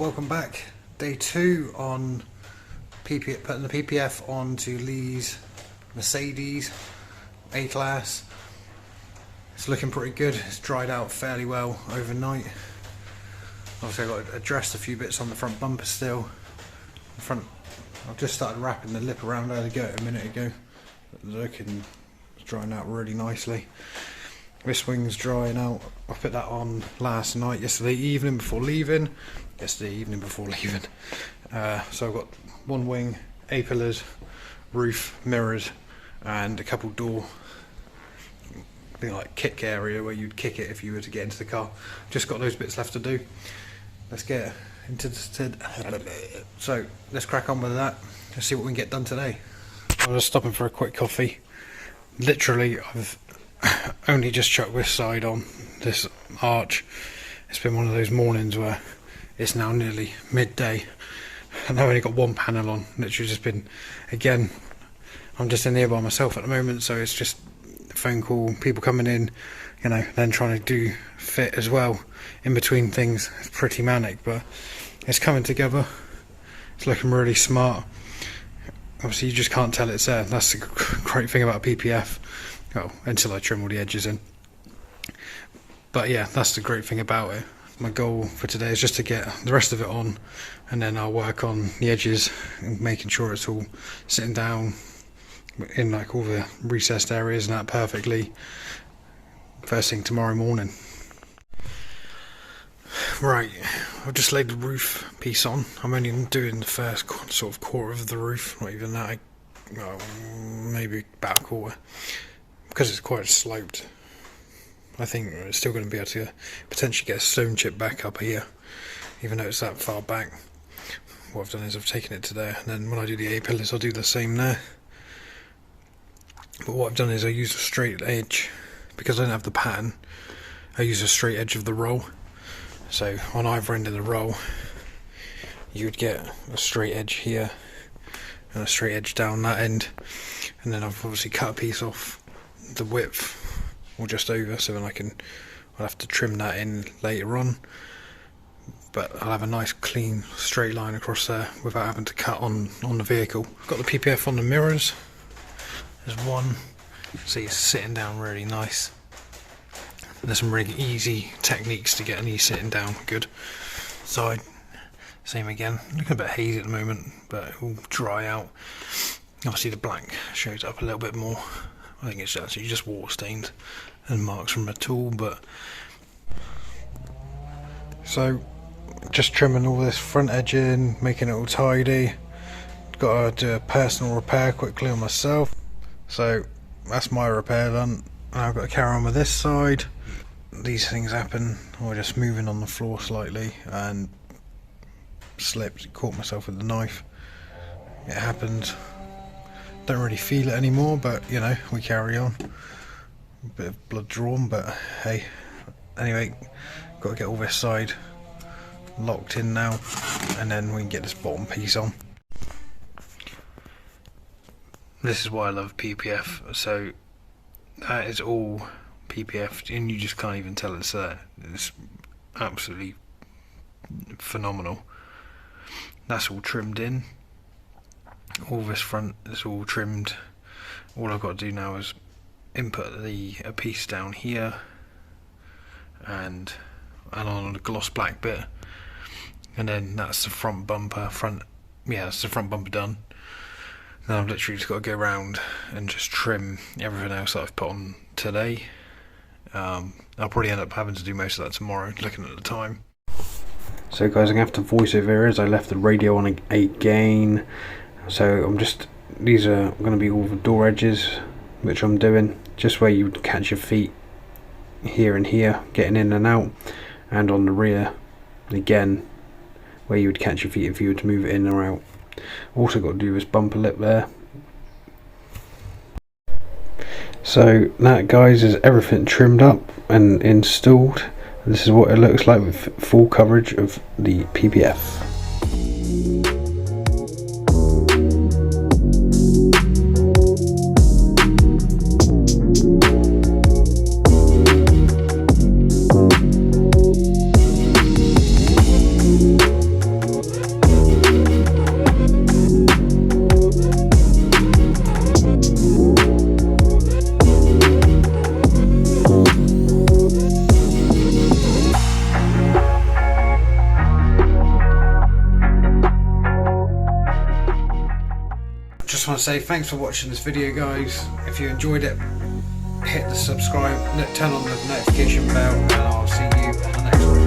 welcome back. Day 2 on putting the PPF onto Lee's Mercedes A-Class. It's looking pretty good. It's dried out fairly well overnight. Obviously I've got to address a few bits on the front bumper still. I've just started wrapping the lip around there a minute ago. It's drying out really nicely. This wing's drying out. I put that on yesterday evening before leaving. So I've got one wing, A-pillars, roof, mirrors, and a couple door, like kick area where you'd kick it if you were to get into the car. Just got those bits left to do. Let's get into so let's crack on with that. Let's see what we can get done today. I was stopping for a quick coffee. Literally, I've only just chucked this side on, this arch. It's been one of those mornings where it's now nearly midday and I've only got one panel on. Literally just been, again, I'm just in here by myself at the moment, so it's just a phone call, people coming in, then trying to do fit as well in between things. It's pretty manic, but it's coming together. It's looking really smart. Obviously you just can't tell it's there. That's the great thing about PPF. Oh, until I trim all the edges in. But yeah, that's the great thing about it. My goal for today is just to get the rest of it on, and then I'll work on the edges and making sure it's all sitting down in like all the recessed areas and that perfectly first thing tomorrow morning. Right, I've just laid the roof piece on. I'm only doing the first sort of quarter of the roof, not even that, maybe about a quarter. Because it's quite sloped, I think it's still going to be able to potentially get a stone chip back up here, even though it's that far back. What I've done is I've taken it to there, and then when I do the A-pillars I'll do the same there. But what I've done is I use a straight edge, because I don't have the pattern, I use a straight edge of the roll. So on either end of the roll you would get a straight edge here and a straight edge down that end, and then I've obviously cut a piece off the width or just over, so then I'll have to trim that in later on, but I'll have a nice clean straight line across there without having to cut on the vehicle. I've got the PPF on the mirrors. There's one, see it's sitting down really nice. There's some really easy techniques to get these sitting down good. Side, same again, looking a bit hazy at the moment, but it will dry out. Obviously the black shows up a little bit more. I think it's actually just water stains and marks from a tool, but so just trimming all this front edge in, making it all tidy. Got to do a personal repair quickly on myself, so that's my repair done. Now I've got to carry on with this side. These things happen. I just moving on the floor slightly and slipped, caught myself with the knife. It happened. Don't really feel it anymore, but we carry on. A bit of blood drawn, but hey. Anyway, got to get all this side locked in now, and then we can get this bottom piece on. This is why I love PPF. So that is all PPF, and you just can't even tell it's there. It's absolutely phenomenal. That's all trimmed in. All this front is all trimmed. All I've got to do now is input a piece down here and on the gloss black bit, and then that's the front bumper. That's the front bumper done. Then I've literally just got to go around and just trim everything else that I've put on today. I'll probably end up having to do most of that tomorrow, looking at the time. So guys, I'm going to have to voice over as I left the radio on again. So these are going to be all the door edges, which I'm doing, just where you would catch your feet here and here, getting in and out, and on the rear, again, where you would catch your feet if you were to move it in or out. Also got to do this bumper lip there. So that, guys, is everything trimmed up and installed. This is what it looks like with full coverage of the PPF. want to say thanks for watching this video, guys. If you enjoyed it, hit the subscribe, turn on the notification bell, and I'll see you on the next one.